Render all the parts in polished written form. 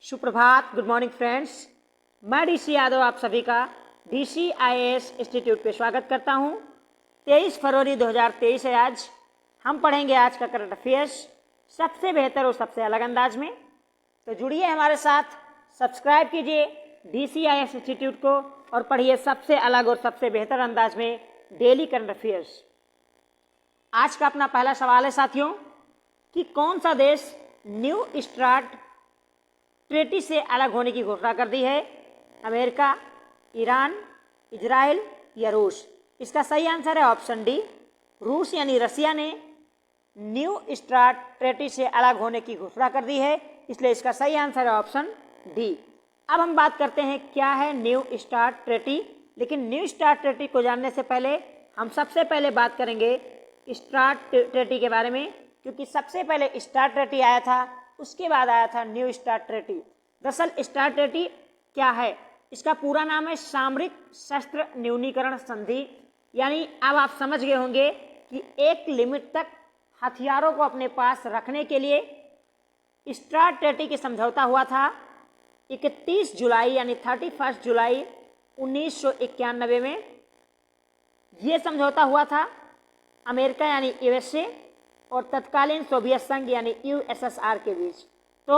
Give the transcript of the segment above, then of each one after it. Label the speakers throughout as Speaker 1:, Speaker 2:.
Speaker 1: सुप्रभात, good morning friends. मैं DC Yadav आप सभी का DCIAS इंस्टीट्यूट पे स्वागत करता हूँ। 23 फरवरी 2023 है आज। हम पढ़ेंगे आज का करंट अफेयर्स सबसे बेहतर और सबसे अलग अंदाज में। तो जुड़िए हमारे साथ, सब्सक्राइब कीजिए DCIAS इंस्टीट्यूट को और पढ़िए सबसे अलग और सबसे बेहतर अंदाज में डेली करंट अफेयर्स। आज का अपना पहला सवाल है साथियों कि कौन सा देश न्यू स्टार्ट ट्रीटी से अलग होने की घोषणा कर दी है? अमेरिका, ईरान, इजराइल या रूस? इसका सही आंसर है ऑप्शन डी, रूस यानी रसिया ने न्यू स्टार्ट ट्रीटी से अलग होने की घोषणा कर दी है, इसलिए इसका सही आंसर है ऑप्शन डी। अब हम बात करते हैं क्या है न्यू स्टार्ट ट्रीटी। लेकिन न्यू स्टार्ट ट्रीटी को जानने से पहले हम सबसे पहले बात करेंगे स्टार्ट ट्रीटी के बारे में, क्योंकि सबसे पहले स्टार्ट ट्रीटी आया था, उसके बाद आया था न्यू स्टार्ट ट्रीटी। दरअसल स्टार्ट ट्रीटी क्या है? इसका पूरा नाम है सामरिक शस्त्र न्यूनीकरण संधि। यानी अब आप समझ गए होंगे कि एक लिमिट तक हथियारों को अपने पास रखने के लिए स्टार्ट ट्रीटी की समझौता हुआ था 31 जुलाई यानी 31 जुलाई 1991 में। ये समझौता हुआ था अमेरिका यानी USA और तत्कालीन सोवियत संघ यानी USSR के बीच। तो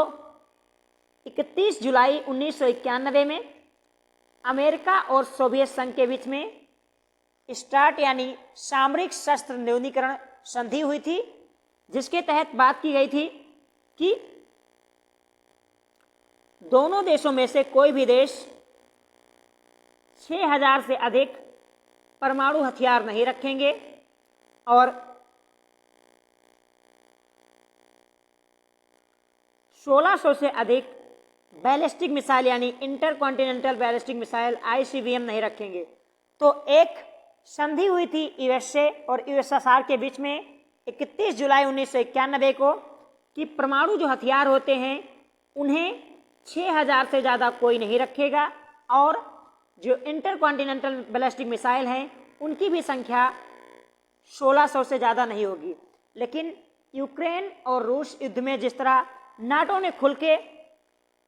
Speaker 1: 31 जुलाई 1991 में अमेरिका और सोवियत संघ के बीच में स्टार्ट यानी सामरिक शस्त्र न्यूनीकरण संधि हुई थी, जिसके तहत बात की गई थी कि दोनों देशों में से कोई भी देश 6000 से अधिक परमाणु हथियार नहीं रखेंगे और 1600 से अधिक बैलिस्टिक मिसाइल यानी इंटरकॉन्टिनेंटल बैलिस्टिक मिसाइल ICBM नहीं रखेंगे। तो एक संधि हुई थी USA और USSR के बीच में 31 जुलाई 1991 को कि परमाणु जो हथियार होते हैं उन्हें 6000 से ज़्यादा कोई नहीं रखेगा और जो इंटरकॉन्टिनेंटल बैलिस्टिक मिसाइल हैं उनकी भी संख्या 1600 से ज़्यादा नहीं होगी। लेकिन यूक्रेन और रूस युद्ध में जिस तरह नाटो ने खुल के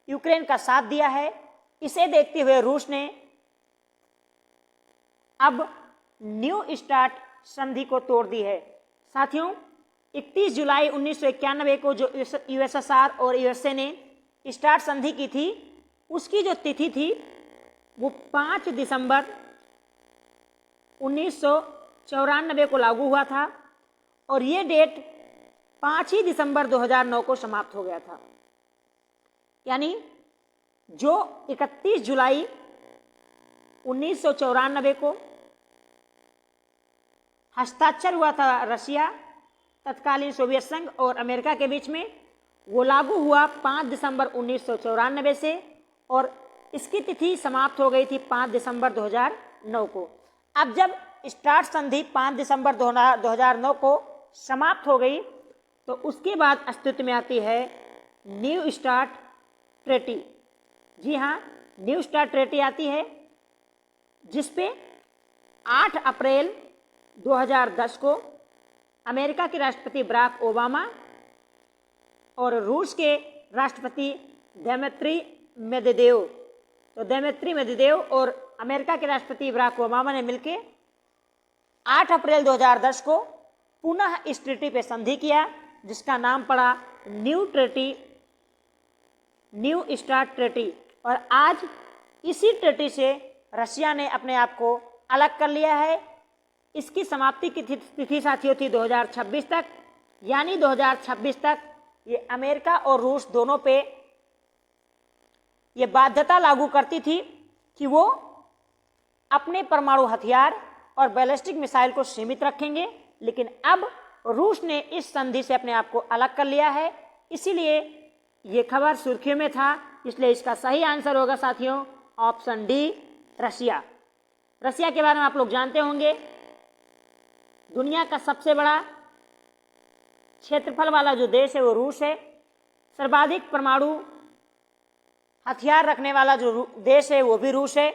Speaker 1: यूक्रेन का साथ दिया है, इसे देखते हुए रूस ने अब न्यू स्टार्ट संधि को तोड़ दी है। साथियों, 31 जुलाई 1991 को जो USSR और USA ने स्टार्ट संधि की थी, उसकी जो तिथि थी वो 5 दिसंबर 1994 को लागू हुआ था और ये डेट 5 ही दिसंबर 2009 को समाप्त हो गया था। यानी जो 31 जुलाई 1994 को हस्ताक्षर हुआ था रशिया, तत्कालीन सोवियत संघ और अमेरिका के बीच में, वो लागू हुआ 5 दिसंबर 1994 से और इसकी तिथि समाप्त हो गई थी 5 दिसंबर 2009 को। अब जब स्टार्ट संधि 5 दिसंबर 2009 को समाप्त हो गई तो उसके बाद अस्तित्व में आती है न्यू स्टार्ट ट्रीटी। जी हाँ, न्यू स्टार्ट ट्रीटी आती है जिसपे 8 अप्रैल 2010 को अमेरिका के राष्ट्रपति बराक ओबामा और रूस के राष्ट्रपति दिमित्री मेदवेदेव और अमेरिका के राष्ट्रपति बराक ओबामा ने मिलकर 8 अप्रैल 2010 को पुनः इस ट्रीटी पे संधि किया, जिसका नाम पड़ा न्यू स्टार्ट ट्रीटी। और आज इसी ट्रीटी से रशिया ने अपने आप को अलग कर लिया है। इसकी समाप्ति की तिथि साथियों थी 2026 तक। यानी 2026 तक ये अमेरिका और रूस दोनों पे ये बाध्यता लागू करती थी कि वो अपने परमाणु हथियार और बैलिस्टिक मिसाइल को सीमित रखेंगे। लेकिन अब रूस ने इस संधि से अपने आप को अलग कर लिया है, इसीलिए ये खबर सुर्खियों में था। इसलिए इसका सही आंसर होगा साथियों ऑप्शन डी, रशिया। रशिया के बारे में आप लोग जानते होंगे, दुनिया का सबसे बड़ा क्षेत्रफल वाला जो देश है वो रूस है। सर्वाधिक परमाणु हथियार रखने वाला जो देश है वो भी रूस है।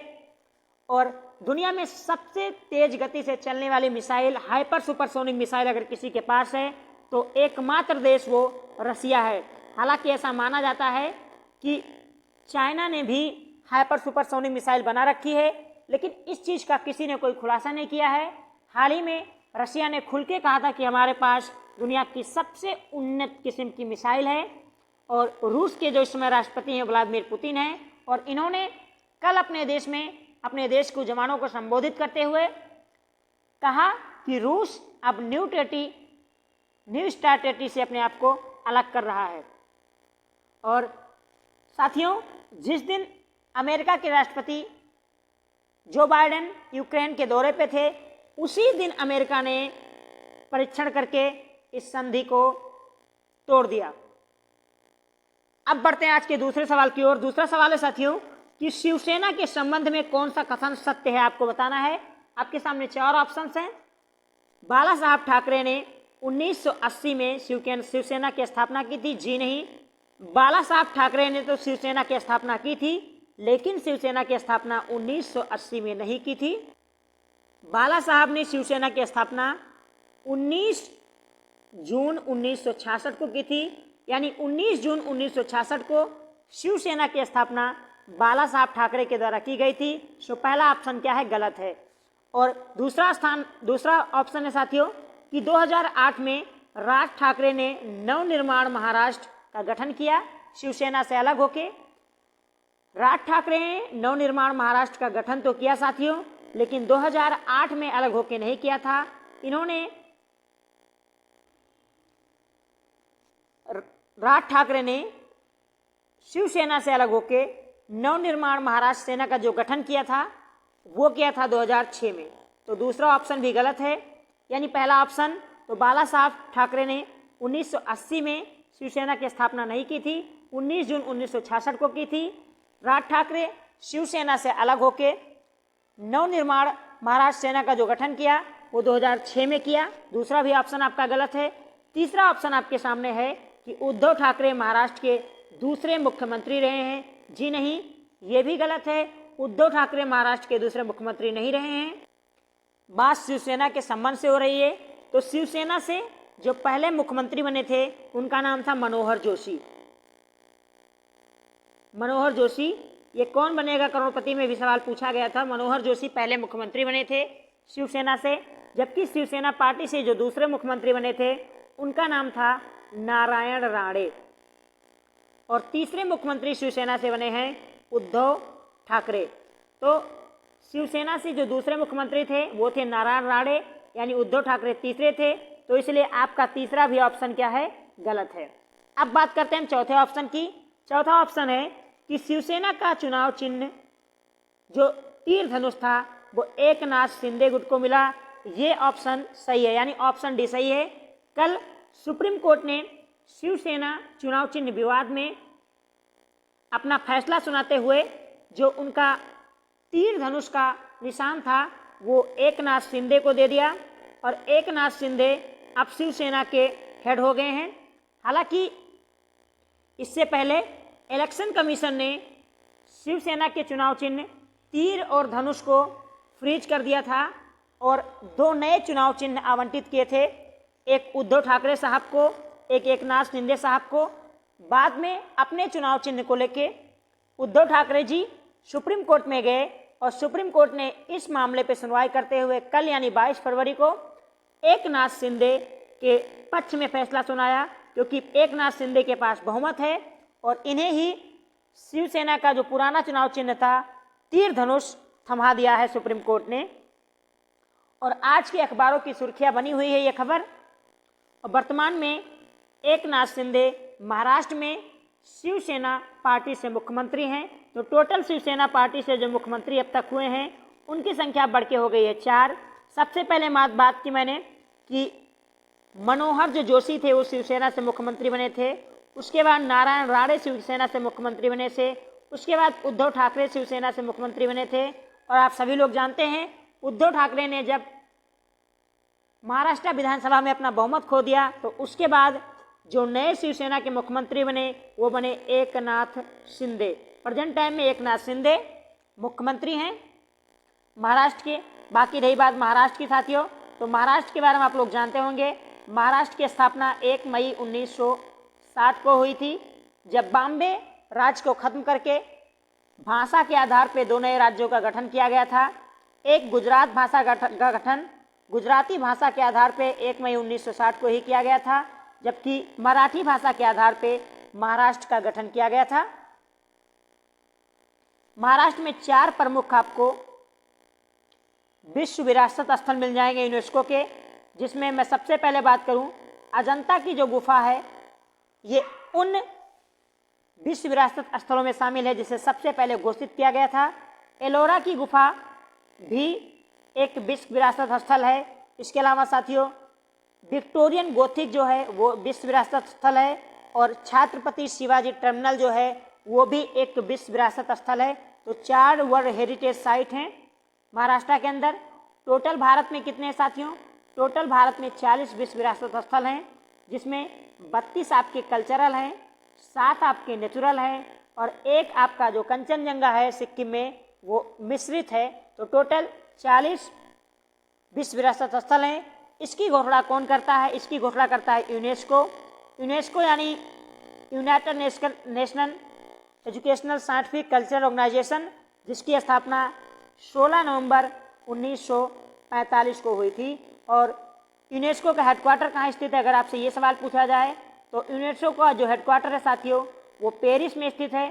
Speaker 1: और दुनिया में सबसे तेज गति से चलने वाली मिसाइल, हाइपर सुपरसोनिक मिसाइल अगर किसी के पास है तो एकमात्र देश वो रसिया है। हालांकि ऐसा माना जाता है कि चाइना ने भी हाइपर सुपरसोनिक मिसाइल बना रखी है, लेकिन इस चीज़ का किसी ने कोई खुलासा नहीं किया है। हाल ही में रशिया ने खुल के कहा था कि हमारे पास दुनिया की सबसे उन्नत किस्म की मिसाइल है, और रूस के जो इस समय राष्ट्रपति हैं व्लादिमीर पुतिन हैं, और इन्होंने कल अपने देश को जवानों को संबोधित करते हुए कहा कि रूस अब न्यू स्टार्ट से अपने आप को अलग कर रहा है। और साथियों, जिस दिन अमेरिका के राष्ट्रपति जो बाइडेन यूक्रेन के दौरे पे थे, उसी दिन अमेरिका ने परीक्षण करके इस संधि को तोड़ दिया। अब बढ़ते हैं आज के दूसरे सवाल की ओर। दूसरा सवाल है साथियों कि शिवसेना के संबंध में कौन सा कथन सत्य है, आपको बताना है। आपके सामने 4 ऑप्शंस हैं। बाला साहब ठाकरे ने 1980 में शिवसेना की स्थापना की थी। जी नहीं, बाला साहब ठाकरे ने तो शिवसेना की स्थापना की थी, लेकिन शिवसेना की स्थापना 1980 में नहीं की थी। बाला साहब ने शिवसेना की स्थापना 19 जून 1966 को की थी, यानी 19 जून 1966 को शिवसेना की स्थापना बाला साहब ठाकरे के द्वारा की गई थी। सो पहला ऑप्शन क्या है, गलत है। और दूसरा ऑप्शन है साथियों कि 2008 में राज ठाकरे ने नवनिर्माण महाराष्ट्र का गठन किया शिवसेना से अलग होके। राज ठाकरे ने नवनिर्माण महाराष्ट्र का गठन तो किया साथियों, लेकिन 2008 में अलग होके नहीं किया था। इन्होंने राज ठाकरे ने शिवसेना से अलग होके नवनिर्माण महाराष्ट्र सेना का जो गठन किया था वो किया था 2006 में। तो दूसरा ऑप्शन भी गलत है, यानी पहला ऑप्शन तो बाला साहब ठाकरे ने 1980 में शिवसेना की स्थापना नहीं की थी, 19 जून 1966 को की थी। राज ठाकरे शिवसेना से अलग होके नवनिर्माण महाराष्ट्र सेना का जो गठन किया वो 2006 में किया। दूसरा भी ऑप्शन आपका गलत है। तीसरा ऑप्शन आपके सामने है कि उद्धव ठाकरे महाराष्ट्र के दूसरे मुख्यमंत्री रहे हैं। जी नहीं, ये भी गलत है। उद्धव ठाकरे महाराष्ट्र के दूसरे मुख्यमंत्री नहीं रहे हैं। बात शिवसेना के संबंध से हो रही है, तो शिवसेना से जो पहले मुख्यमंत्री बने थे उनका नाम था मनोहर जोशी। मनोहर जोशी, ये कौन बनेगा करोड़पति में भी सवाल पूछा गया था। मनोहर जोशी पहले मुख्यमंत्री बने थे शिवसेना से, जबकि शिवसेना पार्टी से जो दूसरे मुख्यमंत्री बने थे उनका नाम था नारायण राणे। और तीसरे मुख्यमंत्री शिवसेना से बने हैं उद्धव ठाकरे। तो शिवसेना से जो दूसरे मुख्यमंत्री थे वो थे नारायण राणे, यानी उद्धव ठाकरे तीसरे थे। तो इसलिए आपका तीसरा भी ऑप्शन क्या है, गलत है। अब बात करते हैं चौथे ऑप्शन की। चौथा ऑप्शन है कि शिवसेना का चुनाव चिन्ह जो तीर धनुष था वो एकनाथ शिंदे गुट को मिला। ये ऑप्शन सही है, यानी ऑप्शन डी सही है। कल सुप्रीम कोर्ट ने शिवसेना चुनाव चिन्ह विवाद में अपना फैसला सुनाते हुए जो उनका तीर धनुष का निशान था वो एकनाथ शिंदे को दे दिया, और एकनाथ शिंदे अब शिवसेना के हेड हो गए हैं। हालांकि इससे पहले इलेक्शन कमीशन ने शिवसेना के चुनाव चिन्ह तीर और धनुष को फ्रीज कर दिया था और 2 नए चुनाव चिन्ह आवंटित किए थे, एक उद्धव ठाकरे साहब को, एक एकनाथ शिंदे साहब को। बाद में अपने चुनाव चिन्ह को लेके उद्धव ठाकरे जी सुप्रीम कोर्ट में गए और सुप्रीम कोर्ट ने इस मामले पर सुनवाई करते हुए कल यानी 22 फरवरी को एकनाथ शिंदे के पक्ष में फैसला सुनाया, क्योंकि एकनाथ शिंदे के पास बहुमत है और इन्हें ही शिवसेना का जो पुराना चुनाव चिन्ह था तीर धनुष थमा दिया है सुप्रीम कोर्ट ने। और आज के अखबारों की सुर्खियां बनी हुई है ये खबर। और वर्तमान में एकनाथ शिंदे महाराष्ट्र में शिवसेना पार्टी से मुख्यमंत्री हैं। तो टोटल शिवसेना पार्टी से जो मुख्यमंत्री अब तक हुए हैं उनकी संख्या बढ़ के हो गई है 4। सबसे पहले बात की मैंने कि मनोहर जो जोशी थे वो शिवसेना से मुख्यमंत्री बने थे, उसके बाद नारायण राणे शिवसेना से मुख्यमंत्री बने थे, उसके बाद उद्धव ठाकरे शिवसेना से मुख्यमंत्री बने थे। और आप सभी लोग जानते हैं उद्धव ठाकरे ने जब महाराष्ट्र विधानसभा में अपना बहुमत खो दिया तो उसके बाद जो नए शिवसेना के मुख्यमंत्री बने वो बने एकनाथ शिंदे। प्रेजेंट टाइम में एकनाथ शिंदे मुख्यमंत्री हैं महाराष्ट्र के। बाकी रही बात महाराष्ट्र की साथियों, तो महाराष्ट्र के बारे में आप लोग जानते होंगे। महाराष्ट्र की स्थापना 1 मई 1960 को हुई थी, जब बॉम्बे राज्य को खत्म करके भाषा के आधार पर 2 नए राज्यों का गठन किया गया था। एक गुजरात भाषा का गठन गुजराती भाषा के आधार पर 1 मई 1960 को ही किया गया था, जबकि मराठी भाषा के आधार पर महाराष्ट्र का गठन किया गया था। महाराष्ट्र में 4 प्रमुख आपको विश्व विरासत स्थल मिल जाएंगे यूनेस्को के, जिसमें मैं सबसे पहले बात करूं, अजंता की जो गुफा है ये उन विश्व विरासत स्थलों में शामिल है जिसे सबसे पहले घोषित किया गया था। एलोरा की गुफा भी एक विश्व विरासत स्थल है। इसके अलावा साथियों विक्टोरियन गोथिक जो है वो विश्व विरासत स्थल है, और छत्रपति शिवाजी टर्मिनल जो है वो भी एक विश्व विरासत स्थल है। तो 4 वर्ल्ड हेरिटेज साइट हैं महाराष्ट्र के अंदर। टोटल भारत में कितने साथियों? टोटल भारत में 40 विश्व विरासत स्थल हैं, जिसमें 32 आपके कल्चरल हैं, 7 आपके नेचुरल हैं, और एक आपका जो कंचनजंगा है सिक्किम में वो मिश्रित है। तो टोटल 40 विश्व विरासत स्थल हैं। इसकी घोषणा कौन करता है? इसकी घोषणा करता है यूनेस्को। यूनेस्को यानी United Nation Educational Scientific Cultural Organization, जिसकी स्थापना 16 नवंबर 1945 को हुई थी। और यूनेस्को का हेडक्वार्टर कहाँ स्थित है? अगर आपसे ये सवाल पूछा जाए तो यूनेस्को का जो हेडक्वार्टर है साथियों वो पेरिस में स्थित है।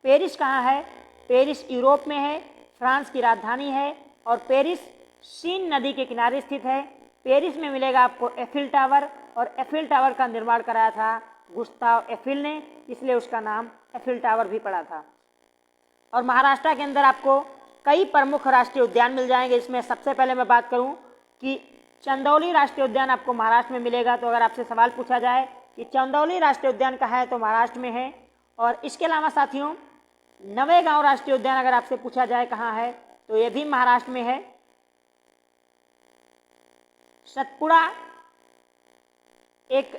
Speaker 1: पेरिस कहाँ है? पेरिस यूरोप में है, फ्रांस की राजधानी है, और पेरिस सीन नदी के किनारे स्थित है। पेरिस में मिलेगा आपको एफिल टावर, और एफिल टावर का निर्माण कराया था गुस्ताव एफिल ने, इसलिए उसका नाम एफिल टावर भी पड़ा था। और महाराष्ट्र के अंदर आपको कई प्रमुख राष्ट्रीय उद्यान मिल जाएंगे। इसमें सबसे पहले मैं बात करूं कि चंदौली राष्ट्रीय उद्यान आपको महाराष्ट्र में मिलेगा। तो अगर आपसे सवाल पूछा जाए कि चंदौली राष्ट्रीय उद्यान कहाँ है, तो महाराष्ट्र में है। और इसके अलावा साथियों नवेगांव राष्ट्रीय उद्यान अगर आपसे पूछा जाए कहाँ है, तो ये भी महाराष्ट्र में है। सतपुड़ा एक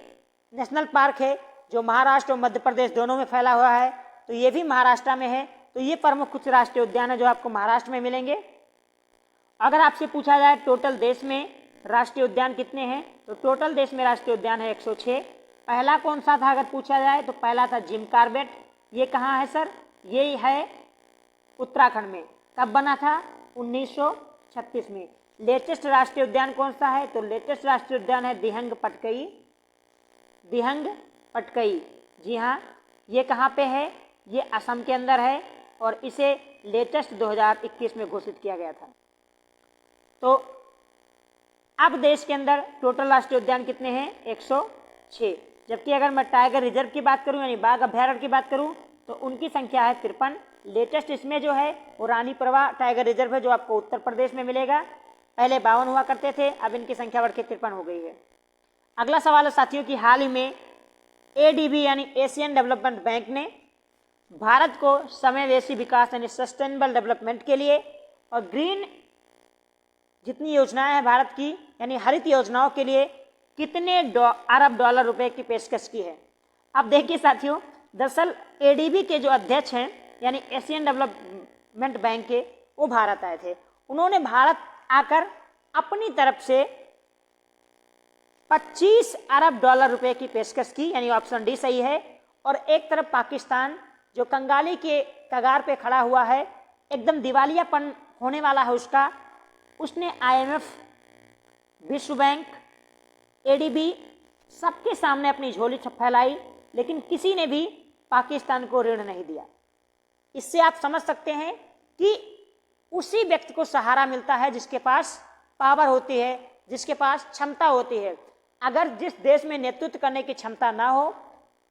Speaker 1: नेशनल पार्क है जो महाराष्ट्र और मध्य प्रदेश दोनों में फैला हुआ है, तो ये भी महाराष्ट्र में है। तो ये प्रमुख कुछ राष्ट्रीय उद्यान है जो आपको महाराष्ट्र में मिलेंगे। अगर आपसे पूछा जाए टोटल देश में राष्ट्रीय उद्यान कितने हैं, तो टोटल देश में राष्ट्रीय उद्यान है 106। पहला कौन सा था अगर पूछा जाए, तो पहला था जिम कॉर्बेट। ये कहाँ है सर? ये है उत्तराखंड में। कब बना था? 1936 में। लेटेस्ट राष्ट्रीय उद्यान कौन सा है? तो लेटेस्ट राष्ट्रीय उद्यान है दिहंग पटकई। दिहंग पटकई, जी हाँ, ये कहाँ पे है? ये असम के अंदर है, और इसे लेटेस्ट 2021 में घोषित किया गया था। तो अब देश के अंदर टोटल राष्ट्रीय उद्यान कितने हैं? 106। जबकि अगर मैं टाइगर रिजर्व की बात करूं यानी बाघ अभ्यारण्य की बात करूं तो उनकी संख्या है 53। लेटेस्ट इसमें जो है वो रानी प्रवाह टाइगर रिजर्व है जो आपको उत्तर प्रदेश में मिलेगा। पहले 52 हुआ करते थे, अब इनकी संख्या बढ़ के 53 हो गई है। अगला सवाल है साथियों कि हाल ही में एडीबी यानी एशियन डेवलपमेंट बैंक ने भारत को समावेशी विकास यानी सस्टेनेबल डेवलपमेंट के लिए और ग्रीन जितनी योजनाएं हैं भारत की यानी हरित योजनाओं के लिए कितने अरब डॉलर रुपए की पेशकश की है। अब देखिए साथियों, दरअसल एडीबी के जो अध्यक्ष हैं यानी एशियन डेवलपमेंट बैंक के, वो भारत आए थे। उन्होंने भारत आकर अपनी तरफ से 25 अरब डॉलर रुपए की पेशकश की, यानी ऑप्शन डी सही है। और एक तरफ पाकिस्तान जो कंगाली के कगार पे खड़ा हुआ है, एकदम दिवालियापन होने वाला है उसका, उसने आईएमएफ, विश्व बैंक, एडीबी सबके सामने अपनी झोली फैलाई, लेकिन किसी ने भी पाकिस्तान को ऋण नहीं दिया। इससे आप समझ सकते हैं कि उसी व्यक्ति को सहारा मिलता है जिसके पास पावर होती है, जिसके पास क्षमता होती है। अगर जिस देश में नेतृत्व करने की क्षमता ना हो,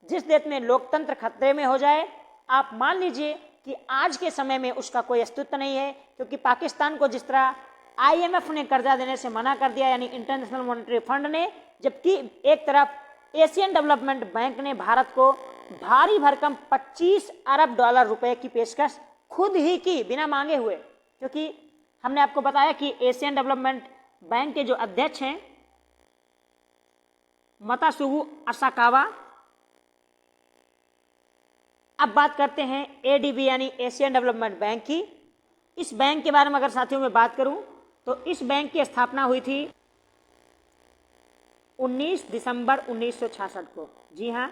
Speaker 1: जिस देश में लोकतंत्र खतरे में हो जाए, आप मान लीजिए कि आज के समय में उसका कोई अस्तित्व नहीं है, क्योंकि पाकिस्तान को जिस तरह आईएमएफ ने कर्जा देने से मना कर दिया यानी इंटरनेशनल मॉनेटरी फंड ने, जबकि एक तरफ एशियन डेवलपमेंट बैंक ने भारत को भारी भरकम 25 अरब डॉलर रुपए की पेशकश खुद ही की बिना मांगे हुए। क्योंकि हमने आपको बताया कि एशियन डेवलपमेंट बैंक के जो अध्यक्ष हैं मतासुगु असाकावा। अब बात करते हैं एडीबी यानी एशियन डेवलपमेंट बैंक की। इस बैंक के बारे में अगर साथियों में बात करूं तो इस बैंक की स्थापना हुई थी 19 दिसंबर 1966 को। जी हाँ,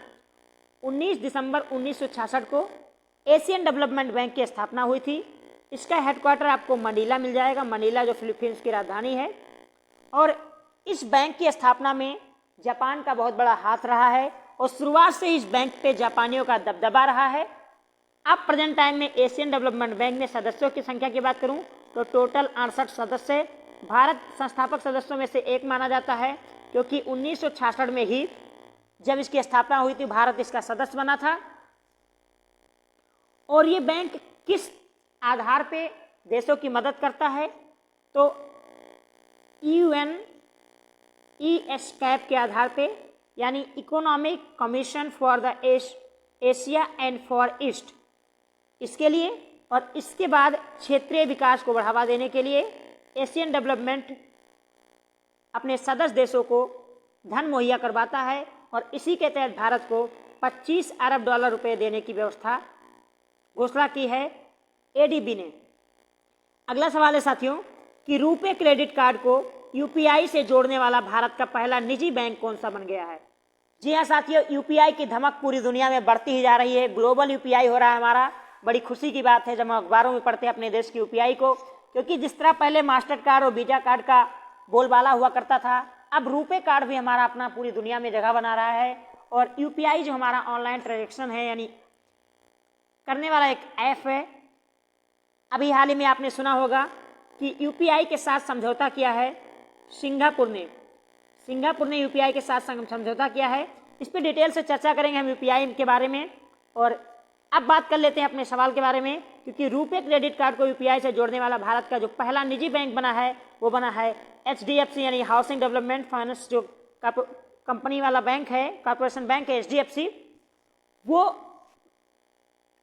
Speaker 1: 19 दिसंबर 1966 को एशियन डेवलपमेंट बैंक की स्थापना हुई थी। इसका हेडक्वार्टर आपको मनीला मिल जाएगा, मनीला जो फिलीपींस की राजधानी है। और इस बैंक की स्थापना में जापान का बहुत बड़ा हाथ रहा है और शुरुआत से इस बैंक पे जापानियों का दबदबा रहा है। अब प्रेजेंट टाइम में एशियन डेवलपमेंट बैंक में सदस्यों की संख्या की बात करूं तो टोटल 68 सदस्य। भारत संस्थापक सदस्यों में से एक माना जाता है, क्योंकि 1966 में ही जब इसकी स्थापना हुई थी भारत इसका सदस्य बना था। और ये बैंक किस आधार पे देशों की मदद करता है तो UNESCAP के आधार पे, यानी economic commission for the Asia and for east, इसके लिए। और इसके बाद क्षेत्रीय विकास को बढ़ावा देने के लिए एशियन डेवलपमेंट अपने सदस्य देशों को धन मुहैया करवाता है और इसी के तहत भारत को 25 अरब डॉलर रुपए देने की व्यवस्था घोषणा की है ADB ने। अगला सवाल है साथियों कि रुपे क्रेडिट कार्ड को UPI से जोड़ने वाला भारत का पहला निजी बैंक कौन सा बन गया है। जी हाँ साथियों, UPI की धमक पूरी दुनिया में बढ़ती ही जा रही है। ग्लोबल UPI हो रहा है हमारा। बड़ी खुशी की बात है जब हम अखबारों में पढ़ते हैं अपने देश की UPI को, क्योंकि जिस तरह पहले मास्टर कार्ड और वीजा कार्ड का बोलबाला हुआ करता था, अब रुपे कार्ड भी हमारा अपना पूरी दुनिया में जगह बना रहा है। और UPI जो हमारा ऑनलाइन ट्रांजेक्शन है यानी करने वाला एक ऐप है। अभी हाल ही में आपने सुना होगा कि UPI के साथ समझौता किया है सिंगापुर ने UPI के साथ समझौता किया है। इस पर डिटेल से चर्चा करेंगे हम UPI के बारे में। और अब बात कर लेते हैं अपने सवाल के बारे में, क्योंकि रुपे क्रेडिट कार्ड को UPI से जोड़ने वाला भारत का जो पहला निजी बैंक बना है वो बना है HDFC यानी हाउसिंग डेवलपमेंट फाइनेंस, जो कंपनी वाला बैंक है, कॉर्पोरेशन बैंक है HDFC। वो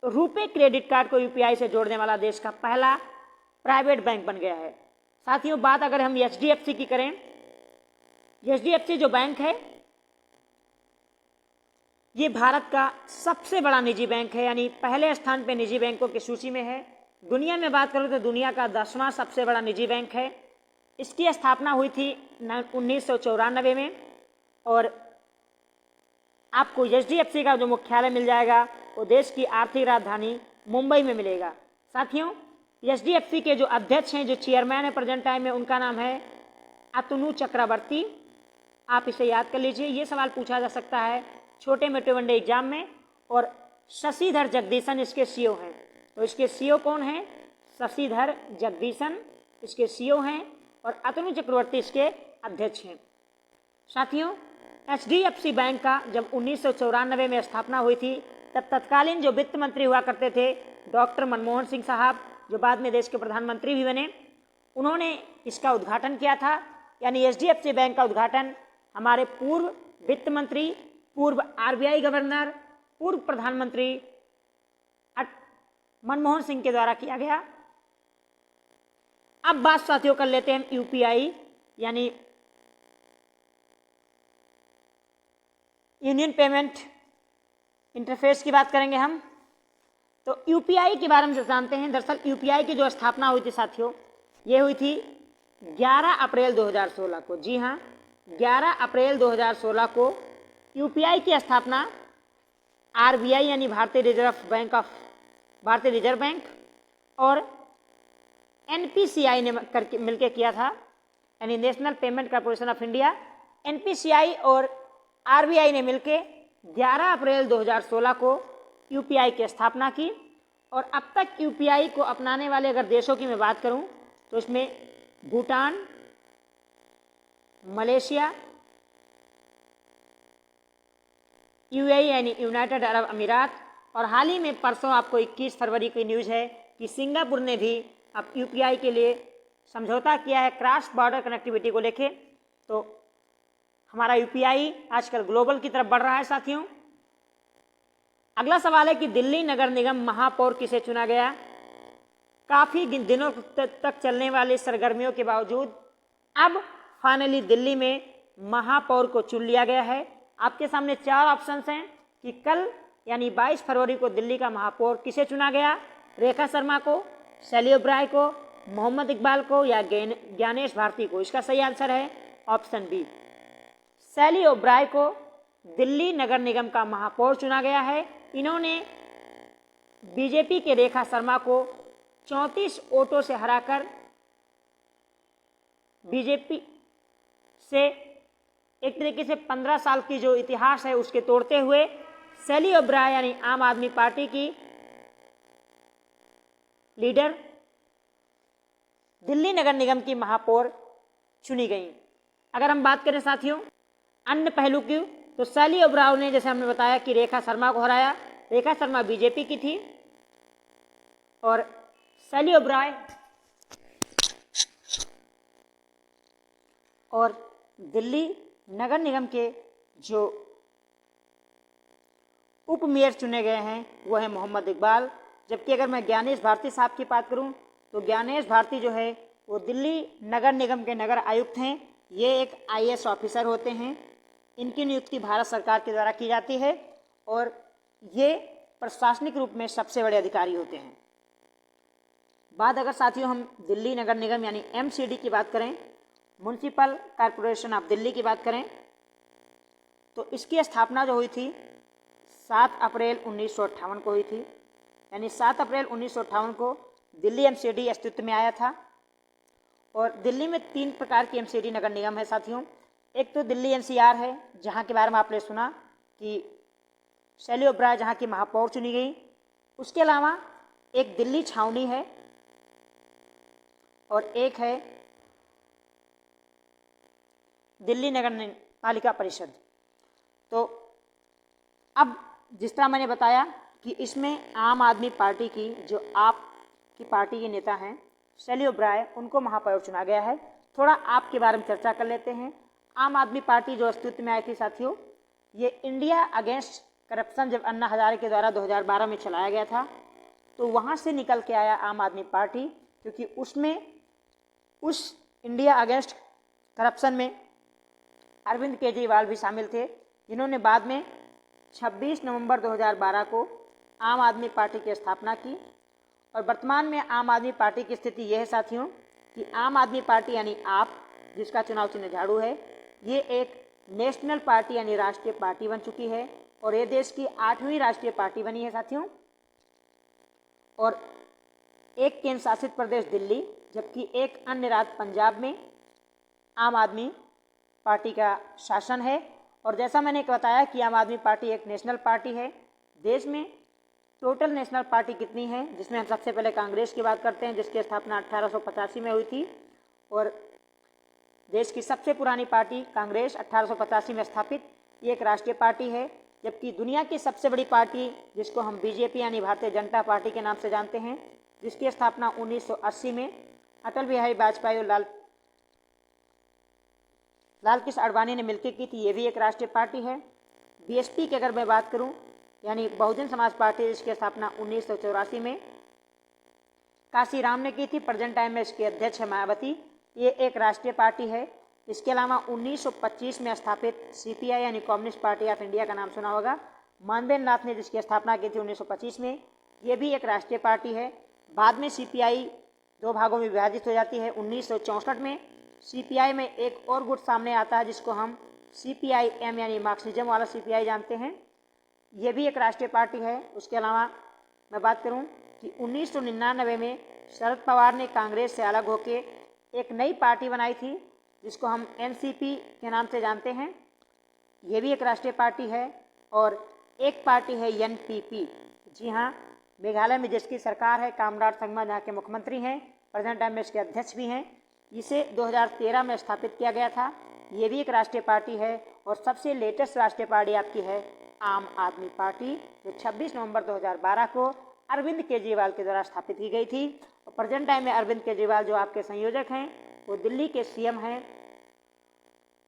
Speaker 1: रुपे क्रेडिट कार्ड को UPI से जोड़ने वाला देश का पहला प्राइवेट बैंक बन गया है। साथियों बात अगर हम HDFC की करें, HDFC जो बैंक है ये भारत का सबसे बड़ा निजी बैंक है, यानी पहले स्थान पे निजी बैंकों की सूची में है। दुनिया में बात करूं तो दुनिया का 10वां सबसे बड़ा निजी बैंक है। इसकी स्थापना हुई थी 1994 में और आपको HDFC का जो मुख्यालय मिल जाएगा वो देश की आर्थिक राजधानी मुंबई में मिलेगा। साथियों HDFC के जो अध्यक्ष हैं, जो चेयरमैन है प्रेजेंट टाइम में, उनका नाम है अतनु चक्रवर्ती। आप इसे याद कर लीजिए, ये सवाल पूछा जा सकता है छोटे मोटे वनडे एग्जाम में। और शशिधर जगदीशन इसके CEO हैं। तो इसके CEO कौन हैं? शशिधर जगदीशन इसके CEO हैं और अतनु चक्रवर्ती इसके अध्यक्ष हैं। साथियों HDFC बैंक का जब 1994 में स्थापना हुई थी तब तत्कालीन जो वित्त मंत्री हुआ करते थे डॉक्टर मनमोहन सिंह साहब, जो बाद में देश के प्रधानमंत्री भी बने, उन्होंने इसका उद्घाटन किया था। यानी HDFC बैंक का उद्घाटन हमारे पूर्व वित्त मंत्री, पूर्व RBI गवर्नर, पूर्व प्रधानमंत्री मनमोहन सिंह के द्वारा किया गया। अब बात साथियों कर लेते हैं हम UPI यानी यूनियन पेमेंट इंटरफेस की बात करेंगे हम। तो UPI के बारे में जानते हैं। दरअसल UPI की जो स्थापना हुई थी साथियों, ये हुई थी 11 अप्रैल 2016 को। जी हाँ, 11 अप्रैल 2016 को UPI की स्थापना RBI यानी भारतीय रिजर्व बैंक और NPCI ने मिलकर किया था, यानी national payment corporation of India. NPCI और RBI ने मिलकर 11 अप्रैल 2016 को UPI की स्थापना की। और अब तक UPI को अपनाने वाले अगर देशों की मैं बात करूं तो इसमें भूटान, मलेशिया, UAE यानी यूनाइटेड अरब अमीरात, और हाल ही में परसों आपको 21 फरवरी की न्यूज़ है कि सिंगापुर ने भी अब UPI के लिए समझौता किया है क्रॉस बॉर्डर कनेक्टिविटी को लेके। तो हमारा UPI आजकल ग्लोबल की तरफ बढ़ रहा है। साथियों अगला सवाल है कि दिल्ली नगर निगम महापौर किसे चुना गया। काफ़ी दिनों तक चलने वाली सरगर्मियों के बावजूद अब फाइनली दिल्ली में महापौर को चुन लिया गया है। आपके सामने 4 ऑप्शंस हैं कि कल यानी 22 फरवरी को दिल्ली का महापौर किसे चुना गया। रेखा शर्मा को, शैली ओबराय को, मोहम्मद इकबाल को या ज्ञानेश भारती को। इसका सही आंसर है ऑप्शन बी, शैली ओबराय को दिल्ली नगर निगम का महापौर चुना गया है। इन्होंने बीजेपी के रेखा शर्मा को 34 वोटों से हराकर बीजेपी से एक तरीके से 15 साल की जो इतिहास है उसके तोड़ते हुए शैली ओबराय यानी आम आदमी पार्टी की लीडर दिल्ली नगर निगम की महापौर चुनी गई। अगर हम बात करें साथियों अन्य पहलू की, तो शैली ओबराय ने, जैसे हमने बताया, कि रेखा शर्मा को हराया। रेखा शर्मा बीजेपी की थी और शैली ओबराय और दिल्ली नगर निगम के जो उप मेयर चुने गए हैं वो है मोहम्मद इकबाल। जबकि अगर मैं ज्ञानेश भारती साहब की बात करूं तो ज्ञानेश भारती जो है वो दिल्ली नगर निगम के नगर आयुक्त हैं। ये एक आईएएस ऑफिसर होते हैं। इनकी नियुक्ति भारत सरकार के द्वारा की जाती है और ये प्रशासनिक रूप में सबसे बड़े अधिकारी होते हैं। बात अगर साथियों हम दिल्ली नगर निगम यानी एमसीडी की बात करें, म्यूनसिपल कॉरपोरेशन ऑफ दिल्ली की बात करें, तो इसकी स्थापना जो हुई थी 7 अप्रैल 1958 को हुई थी। यानी 7 अप्रैल 1958 को दिल्ली एमसीडी अस्तित्व में आया था। और दिल्ली में 3 प्रकार की एमसीडी नगर निगम है साथियों। एक तो दिल्ली एनसीआर है, जहाँ के बारे में आपने सुना कि शैली ओबराय जहाँ की महापौर चुनी गई। उसके अलावा एक दिल्ली छावनी है और एक है दिल्ली नगर पालिका परिषद। तो अब जिस तरह मैंने बताया कि इसमें आम आदमी पार्टी की जो आप की पार्टी के नेता हैं शैली ओबराय, उनको महापौर चुना गया है। थोड़ा आपके बारे में चर्चा कर लेते हैं। आम आदमी पार्टी जो अस्तित्व में आई थी साथियों, ये इंडिया अगेंस्ट करप्शन जब अन्ना हजारे के द्वारा 2012 में चलाया गया था तो वहाँ से निकल के आया आम आदमी पार्टी, क्योंकि उसमें उस इंडिया अगेंस्ट करप्शन में अरविंद केजरीवाल भी शामिल थे, जिन्होंने बाद में 26 नवंबर 2012 को आम आदमी पार्टी की स्थापना की। और वर्तमान में आम आदमी पार्टी की स्थिति यह है साथियों कि आम आदमी पार्टी यानी आप, जिसका चुनाव चिन्ह झाड़ू है, ये एक नेशनल पार्टी यानी राष्ट्रीय पार्टी बन चुकी है और ये देश की 8वीं राष्ट्रीय पार्टी बनी है साथियों। और एक केंद्र शासित प्रदेश दिल्ली, जबकि एक अन्य राज्य पंजाब में आम आदमी पार्टी का शासन है। और जैसा मैंने बताया कि आम आदमी पार्टी एक नेशनल पार्टी है। देश में टोटल नेशनल पार्टी कितनी है, जिसमें हम सबसे पहले कांग्रेस की बात करते हैं, जिसकी स्थापना 1885 में हुई थी। और देश की सबसे पुरानी पार्टी कांग्रेस 1885 में स्थापित, ये एक राष्ट्रीय पार्टी है। जबकि दुनिया की सबसे बड़ी पार्टी, जिसको हम बीजेपी यानी भारतीय जनता पार्टी के नाम से जानते हैं, जिसकी स्थापना 1980 में अटल बिहारी वाजपेयी और लाल कृष्ण आडवाणी ने मिलकर की थी, ये भी एक राष्ट्रीय पार्टी है। बीएसपी की अगर मैं बात करूं, यानी बहुजन समाज पार्टी, जिसकी स्थापना 1984 में काशीराम ने की थी। प्रेजेंट टाइम में इसके अध्यक्ष है मायावती। ये एक राष्ट्रीय पार्टी है। इसके अलावा 1925 में स्थापित सीपीआई यानी कम्युनिस्ट पार्टी ऑफ इंडिया का नाम सुना होगा, मानवेंद्र नाथ ने जिसकी स्थापना की थी 1925 में, ये भी एक राष्ट्रीय पार्टी है। बाद में सीपीआई 2 भागों में विभाजित हो जाती है। 1964 में सीपीआई में एक और गुट सामने आता है, जिसको हम सीपीआई-एम यानी मार्क्सिज्म वाला सीपीआई जानते हैं। ये भी एक राष्ट्रीय पार्टी है। उसके अलावा मैं बात करूं कि 1999 में शरद पवार ने कांग्रेस से अलग होकर एक नई पार्टी बनाई थी, जिसको हम एनसीपी के नाम से जानते हैं। ये भी एक राष्ट्रीय पार्टी है। और एक पार्टी है एनपीपी, जी हाँ, मेघालय में जिसकी सरकार है, कामराज संगमा जहाँ के मुख्यमंत्री हैं, प्रेजेंट टाइम में इसके अध्यक्ष भी हैं। इसे 2013 में स्थापित किया गया था। ये भी एक राष्ट्रीय पार्टी है। और सबसे लेटेस्ट राष्ट्रीय पार्टी आपकी है आम आदमी पार्टी, जो 26 नवंबर 2012 को अरविंद केजरीवाल के द्वारा स्थापित की गई थी। और प्रेजेंट टाइम में अरविंद केजरीवाल जो आपके संयोजक हैं वो दिल्ली के सीएम हैं,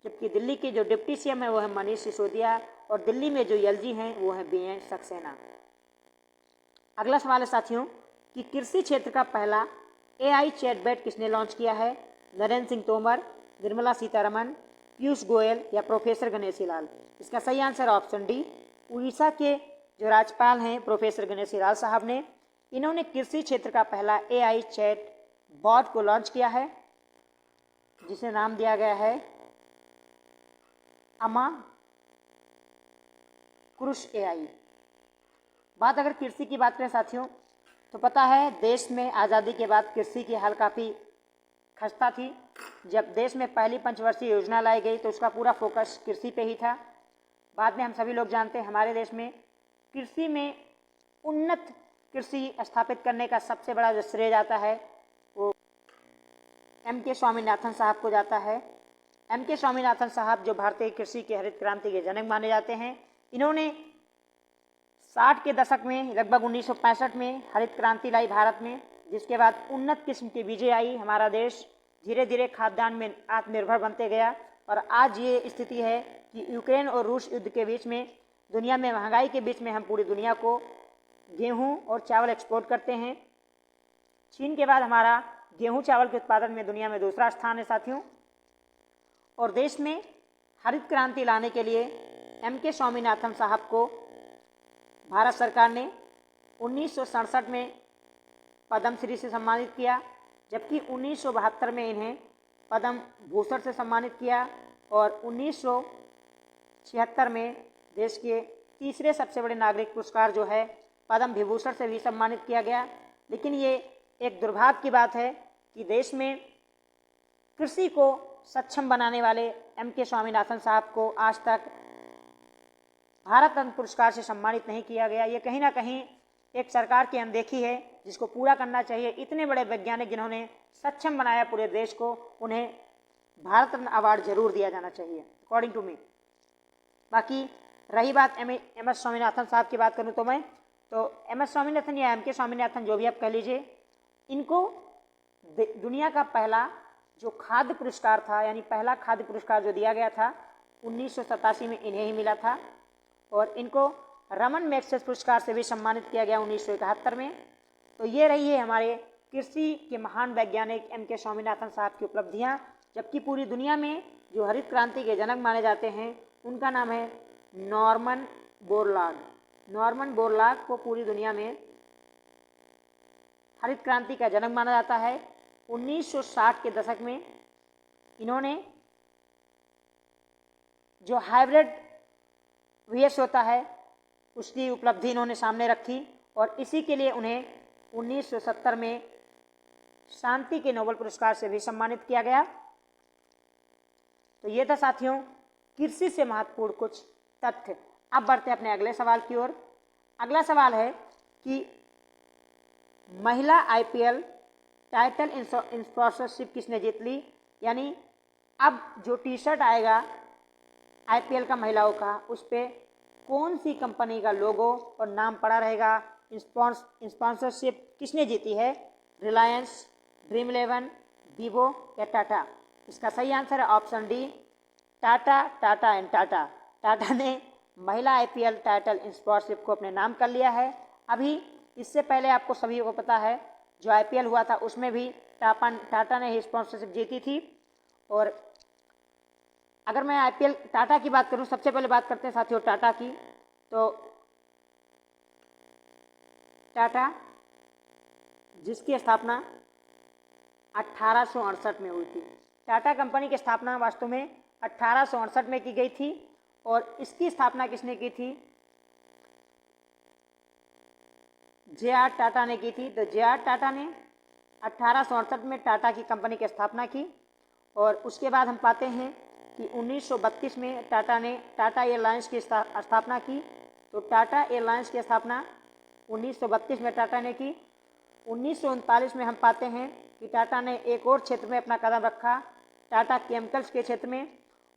Speaker 1: जबकि दिल्ली के जो डिप्टी सीएम है वो है मनीष सिसोदिया और दिल्ली में जो एलजी हैं वो है बीएन सक्सेना। अगला सवाल है साथियों कि कृषि क्षेत्र का पहला एआई चैटबॉट किसने लॉन्च किया है? नरेंद्र सिंह तोमर, निर्मला सीतारमण, पीयूष गोयल या प्रोफेसर गणेशी लाल? इसका सही आंसर ऑप्शन डी, उड़ीसा के जो राज्यपाल हैं प्रोफेसर गणेशी लाल साहब ने, इन्होंने कृषि क्षेत्र का पहला एआई चैट बॉट को लॉन्च किया है, जिसे नाम दिया गया है अमा क्रुश एआई। बात अगर कृषि की बात करें साथियों, तो पता है देश में आज़ादी के बाद कृषि की हाल काफ़ी खस्ता थी। जब देश में पहली पंचवर्षीय योजना लाई गई तो उसका पूरा फोकस कृषि पे ही था। बाद में हम सभी लोग जानते हैं हमारे देश में कृषि में उन्नत कृषि स्थापित करने का सबसे बड़ा जो श्रेय जाता है वो M.K. स्वामीनाथन साहब को जाता है। M.K. स्वामीनाथन साहब जो भारतीय कृषि की हरित क्रांति के जनक माने जाते हैं, इन्होंने 60 के दशक में लगभग 1965 में हरित क्रांति लाई भारत में, जिसके बाद उन्नत किस्म की बीजें आई। हमारा देश धीरे धीरे खाद्यान्न में आत्मनिर्भर बनते गया और आज ये स्थिति है कि यूक्रेन और रूस युद्ध के बीच में, दुनिया में महंगाई के बीच में हम पूरी दुनिया को गेहूं और चावल एक्सपोर्ट करते हैं। चीन के बाद हमारा गेहूं चावल के उत्पादन में दुनिया में दूसरा स्थान है साथियों। और देश में हरित क्रांति लाने के लिए M.K. स्वामीनाथन साहब को भारत सरकार ने 1967 में पद्मश्री से सम्मानित किया, जबकि 1972 में इन्हें पद्म भूषण से सम्मानित किया और 1976 में देश के तीसरे सबसे बड़े नागरिक पुरस्कार जो है पद्म विभूषण से भी सम्मानित किया गया। लेकिन ये एक दुर्भाग्य की बात है कि देश में कृषि को सक्षम बनाने वाले M.K. स्वामीनाथन साहब को आज तक भारत रत्न पुरस्कार से सम्मानित नहीं किया गया। ये कहीं ना कहीं एक सरकार की अनदेखी है जिसको पूरा करना चाहिए। इतने बड़े वैज्ञानिक जिन्होंने सक्षम बनाया पूरे देश को, उन्हें भारत रत्न अवार्ड जरूर दिया जाना चाहिए अकॉर्डिंग टू मी। बाकी रही बात M.S. स्वामीनाथन साहब की बात करूं तो मैं M.S. स्वामीनाथन या M.K. स्वामीनाथन जो भी आप कह लीजिए, इनको दुनिया का पहला जो खाद्य पुरस्कार था, यानी पहला खाद्य पुरस्कार जो दिया गया था 1987 में इन्हें ही मिला था। और इनको रमन मैग्सेसे पुरस्कार से भी सम्मानित किया गया 1971 में। तो ये रही है हमारे कृषि के महान वैज्ञानिक M.K. स्वामीनाथन साहब की उपलब्धियां। जबकि पूरी दुनिया में जो हरित क्रांति के जनक माने जाते हैं उनका नाम है नॉर्मन बोरलॉग। नॉर्मन बोरलॉग को पूरी दुनिया में हरित क्रांति का जनक माना जाता है। 1960 के दशक में इन्होंने जो हाइब्रिड वीएस होता है उसकी उपलब्धि इन्होंने सामने रखी और इसी के लिए उन्हें 1970 में शांति के नोबेल पुरस्कार से भी सम्मानित किया गया। तो ये था साथियों कृषि से महत्वपूर्ण कुछ तथ्य। अब बढ़ते हैं अपने अगले सवाल की ओर। अगला सवाल है कि महिला IPL टाइटल स्पॉन्सरशिप किसने जीत ली, यानी अब जो टी शर्ट आएगा IPL का महिलाओं का, उस पर कौन सी कंपनी का लोगो और नाम पड़ा रहेगा। स्पॉन्सरशिप किसने जीती है, रिलायंस, ड्रीम इलेवन, वीवो या टाटा। इसका सही आंसर है option D, Tata, Tata and Tata. Tata ने महिला IPL टाइटल स्पॉन्सरशिप को अपने नाम कर लिया है। अभी इससे पहले आपको सभी को पता है जो IPL हुआ था उसमें भी टाटा ने ही स्पॉन्सरशिप जीती थी। और अगर मैं IPL टाटा की बात करूं, सबसे पहले बात करते हैं साथियों टाटा की। तो टाटा जिसकी स्थापना 1868 में हुई थी। टाटा कंपनी की स्थापना वास्तव में 1868 में की गई थी और इसकी स्थापना किसने की थी, JR टाटा ने की थी। तो JR टाटा ने 1868 में टाटा की कंपनी की स्थापना की और उसके बाद हम पाते हैं कि 1932 में टाटा ने टाटा एयरलाइंस की स्थापना की। तो टाटा एयरलाइंस की स्थापना 1932 में टाटा ने की। 1939 में हम पाते हैं कि टाटा ने एक और क्षेत्र में अपना कदम रखा, टाटा केमिकल्स के क्षेत्र में।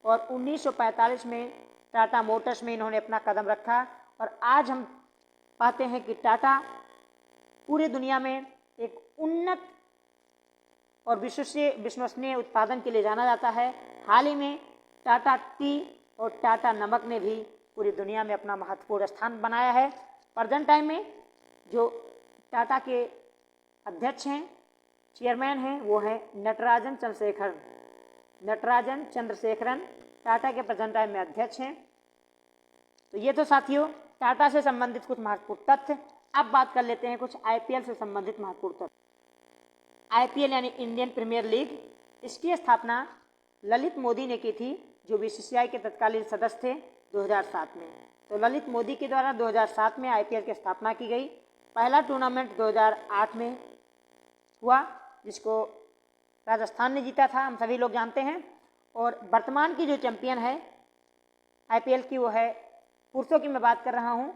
Speaker 1: और 1945 में टाटा मोटर्स में इन्होंने अपना कदम रखा। और आज हम पाते हैं कि टाटा पूरी दुनिया में एक उन्नत और विश्वसनीय उत्पादन के लिए जाना जाता है। हाल ही में टाटा टी और टाटा नमक ने भी पूरी दुनिया में अपना महत्वपूर्ण स्थान बनाया है। प्रेजेंट टाइम में जो टाटा के अध्यक्ष हैं, चेयरमैन हैं, वो हैं नटराजन चंद्रशेखरन टाटा के प्रेजेंट टाइम में अध्यक्ष हैं। तो ये तो साथियों टाटा से संबंधित कुछ महत्वपूर्ण तथ्य। अब बात कर लेते हैं कुछ IPL से संबंधित महत्वपूर्ण तथ्य। IPL यानी इंडियन प्रीमियर लीग, इसकी स्थापना ललित मोदी ने की थी जो BCCI के तत्कालीन सदस्य थे 2007 में। तो ललित मोदी के द्वारा 2007 में आईपीएल की स्थापना की गई। पहला टूर्नामेंट 2008 में हुआ जिसको राजस्थान ने जीता था, हम सभी लोग जानते हैं। और वर्तमान की जो चैंपियन है आईपीएल की वो है, पुरुषों की मैं बात कर रहा हूँ,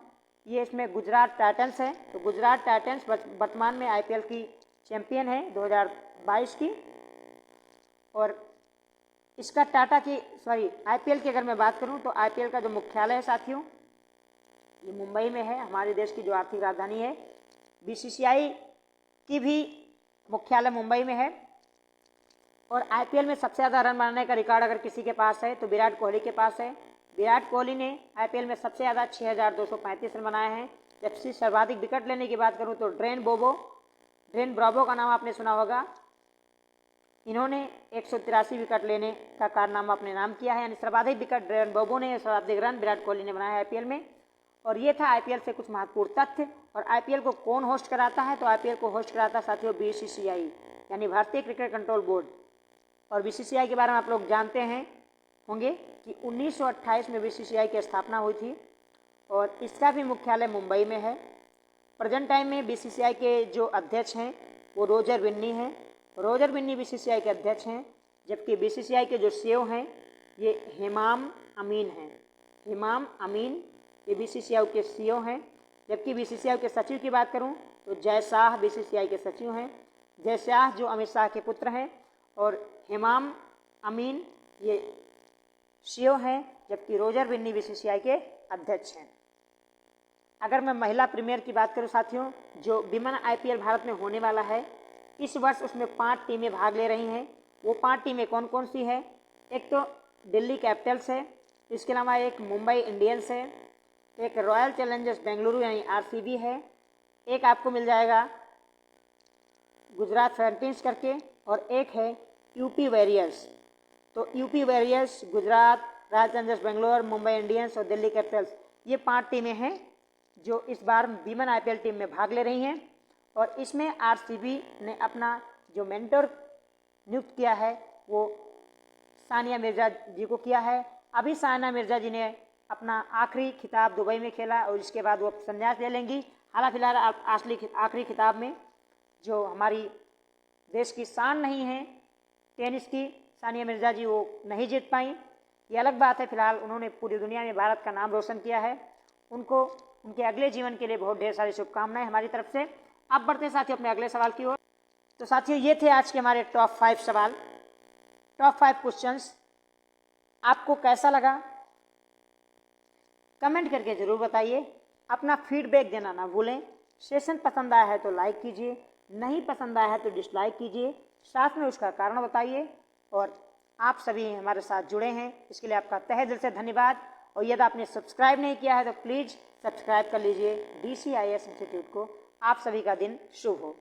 Speaker 1: ये इसमें गुजरात टाइटंस है। तो गुजरात टाइटंस वर्तमान में आईपीएल की चैंपियन है 2022 की। और इसका आईपीएल की अगर मैं बात करूं तो आईपीएल का जो मुख्यालय है साथियों ये मुंबई में है, हमारे देश की जो आर्थिक राजधानी है। बीसीसीआई की भी मुख्यालय मुंबई में है। और आईपीएल में सबसे ज़्यादा रन बनाने का रिकॉर्ड अगर किसी के पास है तो विराट कोहली के पास है। विराट कोहली ने आईपीएल में सबसे ज़्यादा 6235 रन बनाए हैं। जबकि सर्वाधिक विकेट लेने की बात करूं तो ड्रेन ब्रावो का नाम आपने सुना होगा, इन्होंने 183 विकेट लेने का कारनामा अपने नाम किया है। यानी सर्वाधिक विकेट ड्रेन ब्रावो ने, सर्वाधिक रन विराट कोहली ने बनाया आईपीएल में। और ये था आईपीएल से कुछ महत्वपूर्ण तथ्य। और आईपीएल को कौन होस्ट कराता है, तो आईपीएल को होस्ट कराता है साथियों बीसीसीआई यानी भारतीय क्रिकेट कंट्रोल बोर्ड। और बीसीसीआई के बारे में आप लोग जानते हैं होंगे कि 1928 में बीसीसीआई की स्थापना हुई थी और इसका भी मुख्यालय मुंबई में है। प्रेजेंट टाइम में बीसीसीआई के जो अध्यक्ष हैं वो रोजर बिन्नी हैं। रोजर बिन्नी बीसीसीआई के अध्यक्ष हैं, जबकि बीसीसीआई के जो सीईओ हैं ये हिमाम अमीन हैं। हिमाम अमीन ये बीसीसीआई के सीईओ हैं। जबकि बीसीसीआई के सचिव की बात करूं तो जय शाह बीसीसीआई के सचिव हैं। जय शाह जो अमित शाह के पुत्र हैं और हिमाम अमीन ये सीईओ हैं, जबकि रोजर बिन्नी बीसीसीआई के अध्यक्ष हैं। अगर मैं महिला प्रीमियर की बात करूं साथियों, जो विमेन आईपीएल भारत में होने वाला है इस वर्ष, उसमें 5 टीमें भाग ले रही हैं। वो 5 टीमें कौन कौन सी है? एक तो दिल्ली कैपिटल्स है, इसके अलावा एक मुंबई इंडियंस है, एक रॉयल चैलेंजर्स बेंगलुरु यानी आरसीबी है, एक आपको मिल जाएगा गुजरात फैंटन्स करके, और एक है यूपी वॉरियर्स। तो UP warriors, Gujarat, royal Challengers Bengaluru, Mumbai Indians और दिल्ली कैपिटल्स, ये 5 टीमें हैं जो इस बार विमेन आईपीएल टीम में भाग ले रही हैं। और इसमें आरसीबी ने अपना जो मेंटर नियुक्त किया है वो सानिया मिर्जा जी को किया है। अभी सानिया मिर्जा जी ने अपना आखिरी खिताब दुबई में खेला और इसके बाद वो संन्यास ले लेंगी। हाल फिलहाल आखिरी खिताब में जो हमारी देश की शान नहीं है टेनिस की, सानिया मिर्जा जी वो नहीं जीत पाई। ये अलग बात है, फिलहाल उन्होंने पूरी दुनिया में भारत का नाम रोशन किया है। उनको उनके अगले जीवन के लिए बहुत ढेर सारी शुभकामनाएं हमारी तरफ से। अब बढ़ते हैं साथियों अपने अगले सवाल की ओर। तो साथियों ये थे आज के हमारे टॉप 5 सवाल, टॉप 5 क्वेश्चंस। आपको कैसा लगा कमेंट करके ज़रूर बताइए। अपना फीडबैक देना ना भूलें। सेशन पसंद आया है तो लाइक कीजिए, नहीं पसंद आया है तो डिसलाइक कीजिए, साथ में उसका कारण बताइए। और आप सभी हमारे साथ जुड़े हैं इसके लिए आपका तहे दिल से धन्यवाद। और यदि आपने सब्सक्राइब नहीं किया है तो प्लीज़ सब्सक्राइब कर लीजिए DCIS इंस्टीट्यूट को। आप सभी का दिन शुभ हो।